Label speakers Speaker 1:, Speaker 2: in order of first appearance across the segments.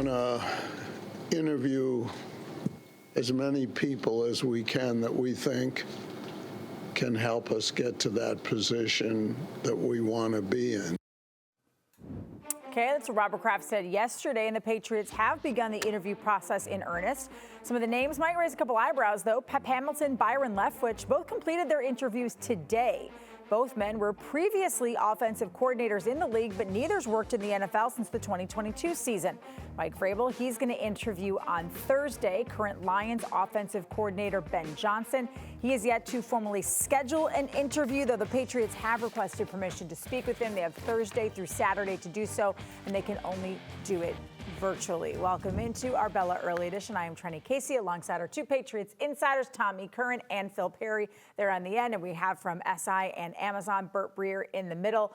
Speaker 1: want to interview as many people as we can that we think can help us get to that position that we want to be in.
Speaker 2: Okay, that's what Robert Kraft said yesterday, and the Patriots have begun the interview process in earnest. Some of the names might raise a couple eyebrows, though. Pep Hamilton, Byron Leftwich both completed their interviews today. Both men were previously offensive coordinators in the league, but neither's worked in the NFL since the 2022 season. Mike Vrabel, he's going to interview on Thursday. Current Lions offensive coordinator Ben Johnson. He is yet to formally schedule an interview, though the Patriots have requested permission to speak with him. They have Thursday through Saturday to do so, and they can only do it virtually. Welcome into Arbella Early Edition. I am Trenny Casey alongside our two Patriots insiders, Tommy Curran and Phil Perry. They're on the end, and we have from SI and Amazon, Breer in the middle.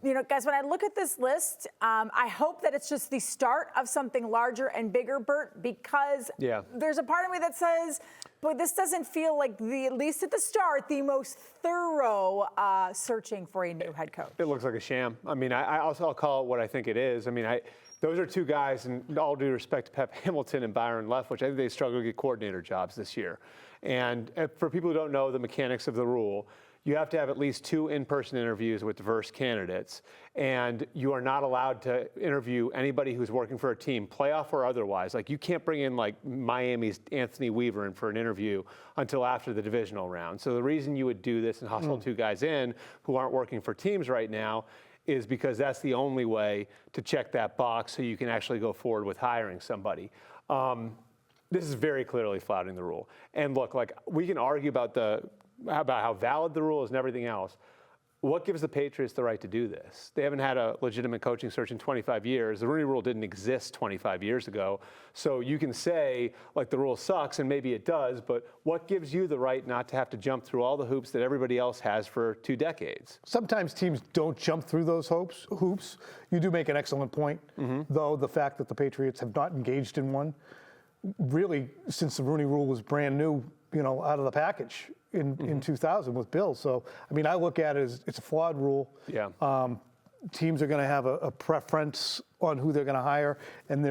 Speaker 2: You know, guys, when I look at this list, I hope that it's just the start of something larger and bigger, Bert, because there's a part of me that says, but this doesn't feel like at least at the start, the most thorough searching for a new head coach.
Speaker 3: It looks like a sham. I mean, I'll call it what I think it is. I mean, those are two guys, and all due respect to Pep Hamilton and Byron Leftwich, I think they struggle to get coordinator jobs this year. And for people who don't know the mechanics of the rule, you have to have at least 2 in-person interviews with diverse candidates, and you are not allowed to interview anybody who's working for a team, playoff or otherwise. Like, you can't bring in like Miami's Anthony Weaver in for an interview until after the divisional round. So the reason you would do this and hustle 2 guys in who aren't working for teams right now is because that's the only way to check that box so you can actually go forward with hiring somebody. This is very clearly flouting the rule. And look, like, we can argue about how valid the rule is and everything else. What gives the Patriots the right to do this? They haven't had a legitimate coaching search in 25 years. The Rooney Rule didn't exist 25 years ago. So you can say, like, the rule sucks, and maybe it does, but what gives you the right not to have to jump through all the hoops that everybody else has for 2 decades?
Speaker 4: Sometimes teams don't jump through those hoops. You do make an excellent point, though, the fact that the Patriots have not engaged in one, really, since the Rooney Rule was brand new, out of the package in 2000 with Bill. So, I mean, I look at it as it's a flawed rule.
Speaker 3: Yeah.
Speaker 4: Teams are going to have a preference on who they're going to hire, and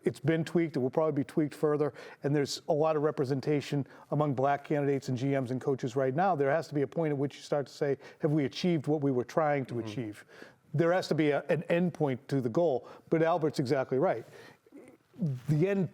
Speaker 4: it's been tweaked. It will probably be tweaked further, and there's a lot of representation among black candidates and GMs and coaches right now. There has to be a point at which you start to say, have we achieved what we were trying to achieve? There has to be an end point to the goal, but Albert's exactly right. The end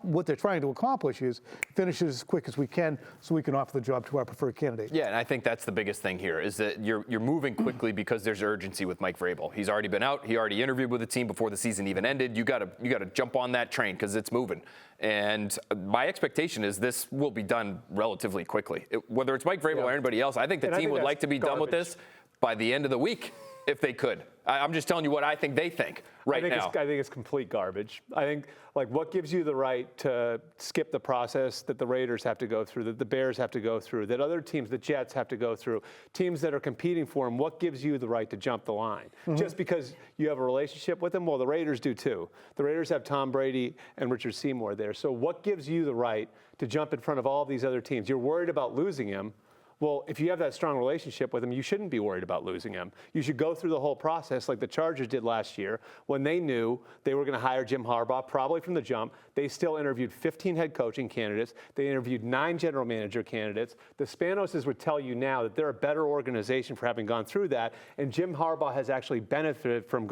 Speaker 4: what they're trying to accomplish is finish it as quick as we can so we can offer the job to our preferred candidate.
Speaker 5: Yeah, and I think that's the biggest thing here is that you're moving quickly because there's urgency with Mike Vrabel. He's already been out. He already interviewed with the team before the season even ended. You got to jump on that train because it's moving. And my expectation is this will be done relatively quickly. Whether it's Mike Vrabel or anybody else, I think the team would like to be done with this by the end of the week if they could. I'm just telling you what I think they think now.
Speaker 3: I think it's complete garbage. I think, like, what gives you the right to skip the process that the Raiders have to go through, that the Bears have to go through, that other teams, the Jets, have to go through, teams that are competing for them? What gives you the right to jump the line? Just because you have a relationship with them? Well, the Raiders do too. The Raiders have Tom Brady and Richard Seymour there. So what gives you the right to jump in front of all these other teams? You're worried about losing him. Well, if you have that strong relationship with him, you shouldn't be worried about losing him. You should go through the whole process like the Chargers did last year when they knew they were going to hire Jim Harbaugh, probably from the jump. They still interviewed 15 head coaching candidates. They interviewed 9 general manager candidates. The Spanoses would tell you now that they're a better organization for having gone through that, and Jim Harbaugh has actually benefited from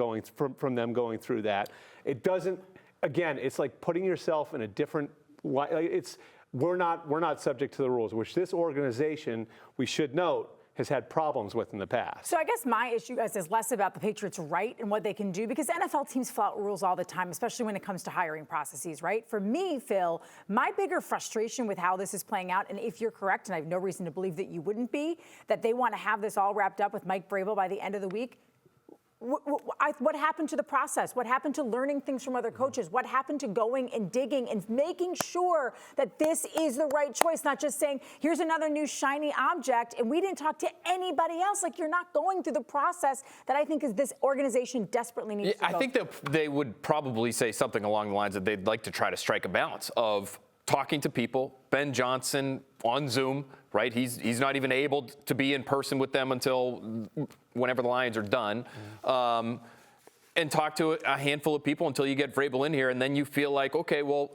Speaker 3: from them going through that. It doesn't, again, it's like putting yourself in a different light. We're not subject to the rules, which this organization, we should note, has had problems with in the past.
Speaker 2: So I guess my issue, guys, is less about the Patriots' right and what they can do, because NFL teams flout rules all the time, especially when it comes to hiring processes, right? For me, Phil, my bigger frustration with how this is playing out, and if you're correct, and I have no reason to believe that you wouldn't be, that they want to have this all wrapped up with Mike Vrabel by the end of the week. What happened to the process? What happened to learning things from other coaches? What happened to going and digging and making sure that this is the right choice, not just saying, here's another new shiny object, and we didn't talk to anybody else? Like, you're not going through the process that I think is this organization desperately needs to go.
Speaker 5: I think they would probably say something along the lines that they'd like to try to strike a balance of talking to people. Ben Johnson on Zoom, right? He's not even able to be in person with them until whenever the Lions are done. and talk to a handful of people until you get Vrabel in here, and then you feel like, okay, well,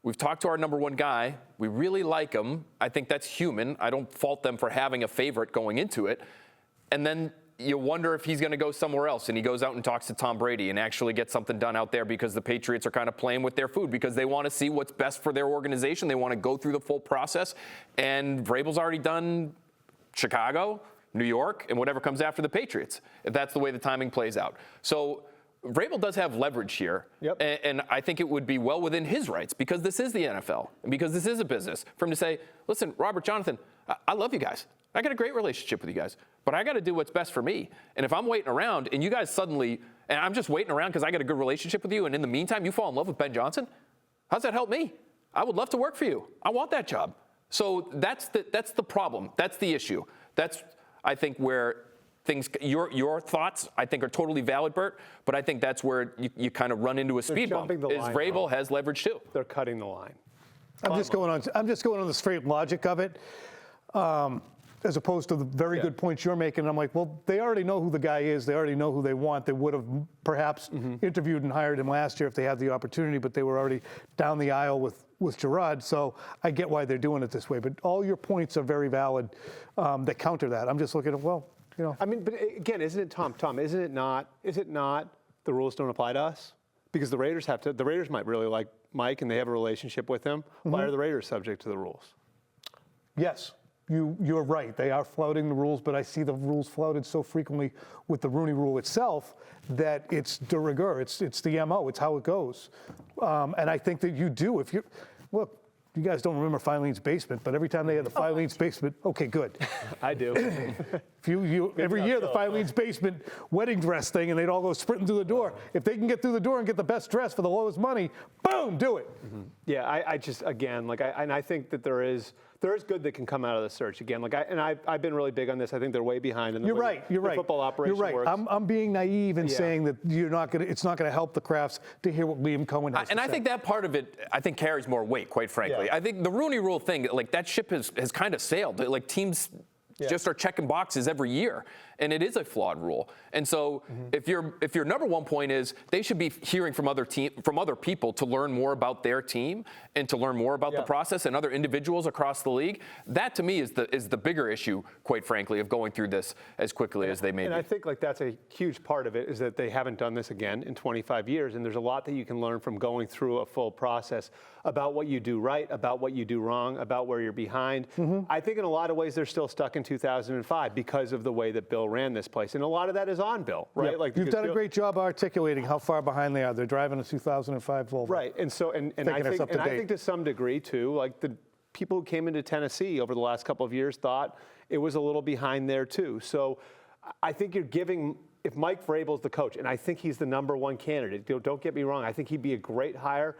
Speaker 5: we've talked to our number one guy. We really like him. I think that's human. I don't fault them for having a favorite going into it. And then you wonder if he's going to go somewhere else, and he goes out and talks to Tom Brady and actually gets something done out there because the Patriots are kind of playing with their food because they want to see what's best for their organization. They want to go through the full process. And Vrabel's already done Chicago, New York, and whatever comes after the Patriots, if that's the way the timing plays out. So Vrabel does have leverage here, and I think it would be well within his rights because this is the NFL and because this is a business for him to say, listen, Robert, Jonathan, I love you guys. I got a great relationship with you guys, but I got to do what's best for me. And if I'm waiting around and you guys suddenly, and I'm just waiting around because I got a good relationship with you, and in the meantime, you fall in love with Ben Johnson, how's that help me? I would love to work for you. I want that job. So that's the problem. That's the issue. That's, I think, where things, your thoughts, I think, are totally valid, Bert, but I think that's where you kind of run into a speed bump. Is Vrabel has leverage too.
Speaker 3: They're cutting the line.
Speaker 4: I'm just going on the straight logic of it, as opposed to the very good points you're making. I'm like, well, they already know who the guy is. They already know who they want. They would have perhaps interviewed and hired him last year if they had the opportunity, but they were already down the aisle with Gerard. So I get why they're doing it this way. But all your points are very valid that counter that. I'm just looking at, well, you know.
Speaker 3: I mean, but again, isn't it, Tom, is it not the rules don't apply to us? Because the Raiders might really like Mike and they have a relationship with him. Why are the Raiders subject to the rules?
Speaker 4: Yes. You're right. They are flouting the rules, but I see the rules flouted so frequently with the Rooney Rule itself that it's de rigueur. It's the MO. It's how it goes. And I think that you do. If you look, you guys don't remember Filene's Basement, but every time they had the Filene's Basement, okay, good.
Speaker 3: I do.
Speaker 4: Every year the Filene's Basement wedding dress thing, and they'd all go sprinting through the door. If they can get through the door and get the best dress for the lowest money, boom, do it.
Speaker 3: Yeah, I just, again, I think that there is good that can come out of the search. Again, I've been really big on this. I think they're way behind in the way the football operation works.
Speaker 4: I'm being naive in saying that it's not gonna help the Crafts to hear what Liam Cohen has to say.
Speaker 5: I think that part of it, I think, carries more weight, quite frankly. I think the Rooney Rule thing, that ship has kind of sailed. Teams just are checking boxes every year, and it is a flawed rule. And so if your number one point is they should be hearing from other people to learn more about their team and to learn more about the process and other individuals across the league, that to me is the bigger issue, quite frankly, of going through this as quickly as they may
Speaker 3: and
Speaker 5: be.
Speaker 3: I think that's a huge part of it is that they haven't done this again in 25 years, and there's a lot that you can learn from going through a full process about what you do right, about what you do wrong, about where you're behind. I think in a lot of ways they're still stuck in 2005 because of the way that Bill ran this place, and a lot of that is on Bill, right?
Speaker 4: You've done a great job articulating how far behind they are. They're driving a 2005 Volvo.
Speaker 3: Right, and so and I think to some degree too, the people who came into Tennessee over the last couple of years thought it was a little behind there too. So I think you're giving. If Mike Vrabel's the coach, and I think he's the number one candidate, don't get me wrong, I think he'd be a great hire.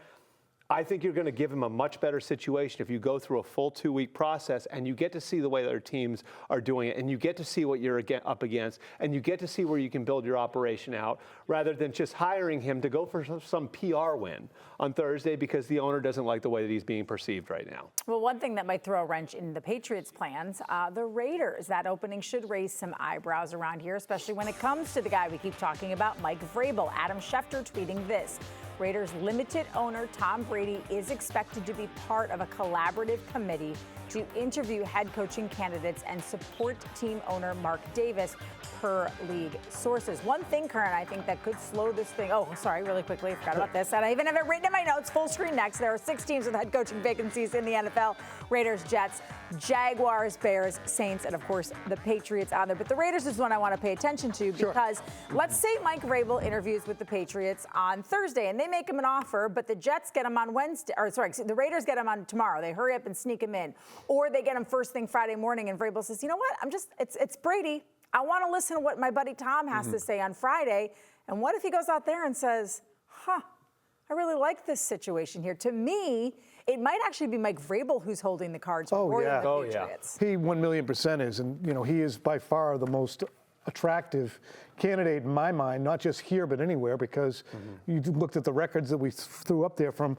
Speaker 3: I think you're going to give him a much better situation if you go through a full 2-week process and you get to see the way their teams are doing it, and you get to see what you're up against, and you get to see where you can build your operation out, rather than just hiring him to go for some PR win on Thursday because the owner doesn't like the way that he's being perceived right now.
Speaker 2: Well, one thing that might throw a wrench in the Patriots' plans, the Raiders. That opening should raise some eyebrows around here, especially when it comes to the guy we keep talking about, Mike Vrabel. Adam Schefter tweeting this. Raiders limited owner Tom Brady is expected to be part of a collaborative committee to interview head coaching candidates and support team owner Mark Davis, per league sources. One thing, Curran, I think that could slow this thing. Oh, sorry, really quickly, I forgot about this. And I even have it written in my notes, full screen next. There are 6 teams with head coaching vacancies in the NFL. Raiders, Jets, Jaguars, Bears, Saints, and of course the Patriots on there. But the Raiders is one I want to pay attention to because let's say Mike Vrabel interviews with the Patriots on Thursday and they make him an offer, but the Jets get him on Wednesday, or sorry, the Raiders get him on tomorrow. They hurry up and sneak him in. Or they get him first thing Friday morning and Vrabel says, you know what, it's Brady. I want to listen to what my buddy Tom has to say on Friday. And what if he goes out there and says, I really like this situation here. To me, it might actually be Mike Vrabel who's holding the cards for the Patriots.
Speaker 4: He 1,000,000% is, and he is by far the most attractive candidate in my mind, not just here but anywhere, because you looked at the records that we threw up there from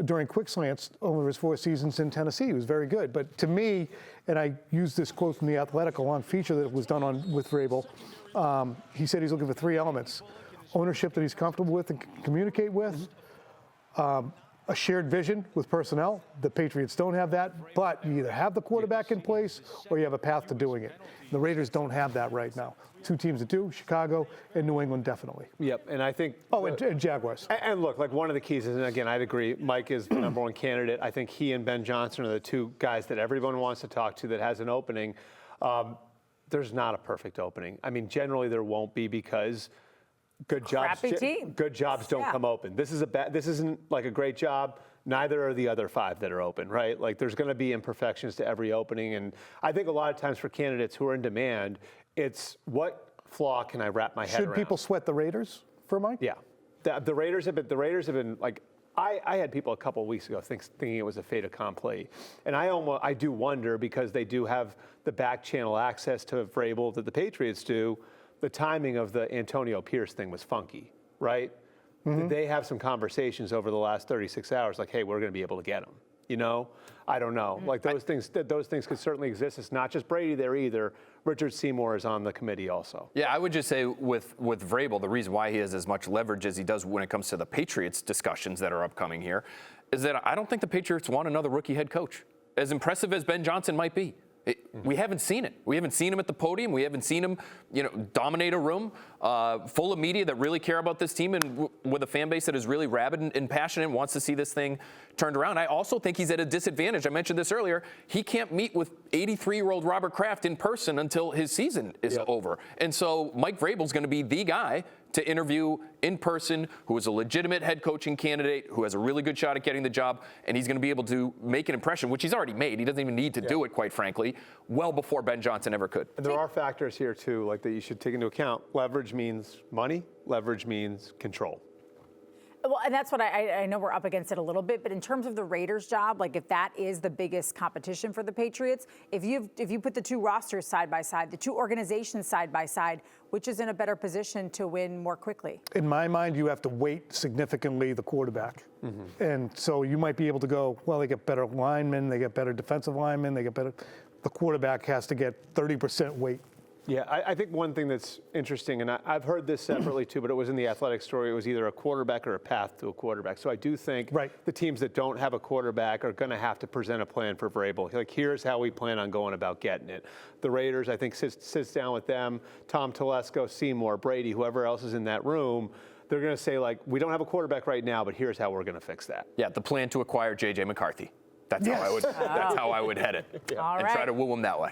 Speaker 4: during Quick Slants over his 4 seasons in Tennessee. He was very good. But to me, and I used this quote from The Athletic, a long feature that was done with Vrabel, he said he's looking for 3 elements. ownership that he's comfortable with and can communicate with. A shared vision with personnel. The Patriots don't have that, but you either have the quarterback in place or you have a path to doing it. The Raiders don't have that right now. Two teams that do, Chicago and New England definitely.
Speaker 3: Yep, and I think.
Speaker 4: Oh, and Jaguars.
Speaker 3: And look, like one of the keys is, and again, I'd agree, Mike is the number one candidate. I think he and Ben Johnson are the two guys that everyone wants to talk to that has an opening. There's not a perfect opening. I mean, generally there won't be because good jobs don't come open. This isn't like a great job. Neither are the other five that are open, right? Like there's going to be imperfections to every opening, and I think a lot of times for candidates who are in demand, it's what flaw can I wrap my head around?
Speaker 4: Should people sweat the Raiders for Mike?
Speaker 3: Yeah, the Raiders have been like. I had people a couple of weeks ago thinking it was a fait accompli, and I do wonder because they do have the back channel access to Vrabel that the Patriots do. The timing of the Antonio Pierce thing was funky, right? Did they have some conversations over the last 36 hours like, hey, we're going to be able to get him? You know, I don't know. Like those things could certainly exist. It's not just Brady there either. Richard Seymour is on the committee also.
Speaker 5: Yeah, I would just say with Vrabel, the reason why he has as much leverage as he does when it comes to the Patriots discussions that are upcoming here is that I don't think the Patriots want another rookie head coach. As impressive as Ben Johnson might be. We haven't seen it. We haven't seen him at the podium. We haven't seen him, dominate a room full of media that really care about this team and with a fan base that is really rabid and passionate and wants to see this thing turned around. I also think he's at a disadvantage. I mentioned this earlier. He can't meet with 83-year-old Robert Kraft in person until his season is over. And so Mike Vrabel's going to be the guy to interview in person, who is a legitimate head coaching candidate, who has a really good shot at getting the job, and he's going to be able to make an impression, which he's already made. He doesn't even need to do it, quite frankly, well before Ben Johnson ever could.
Speaker 3: And there are factors here, too, like that you should take into account. Leverage means money. Leverage means control.
Speaker 2: Well, and that's what I know we're up against it a little bit, but in terms of the Raiders' job, like if that is the biggest competition for the Patriots, if you put the two rosters side by side, the two organizations side by side, which is in a better position to win more quickly? In
Speaker 4: my mind, you have to weight significantly the quarterback. And so you might be able to go, well, they get better linemen, they get better defensive linemen, they get better. The quarterback has to get 30% weight.
Speaker 3: Yeah, I think one thing that's interesting, and I've heard this separately too, but it was in the Athletic story, it was either a quarterback or a path to a quarterback. So I do think the teams that don't have a quarterback are going to have to present a plan for Vrabel. Like, here's how we plan on going about getting it. The Raiders, I think, sits down with them, Tom Telesco, Seymour, Brady, whoever else is in that room. They're going to say, like, we don't have a quarterback right now, but here's how we're going to fix that.
Speaker 5: Yeah, the plan to acquire J.J. McCarthy. That's how I would head it and try to woo him that way.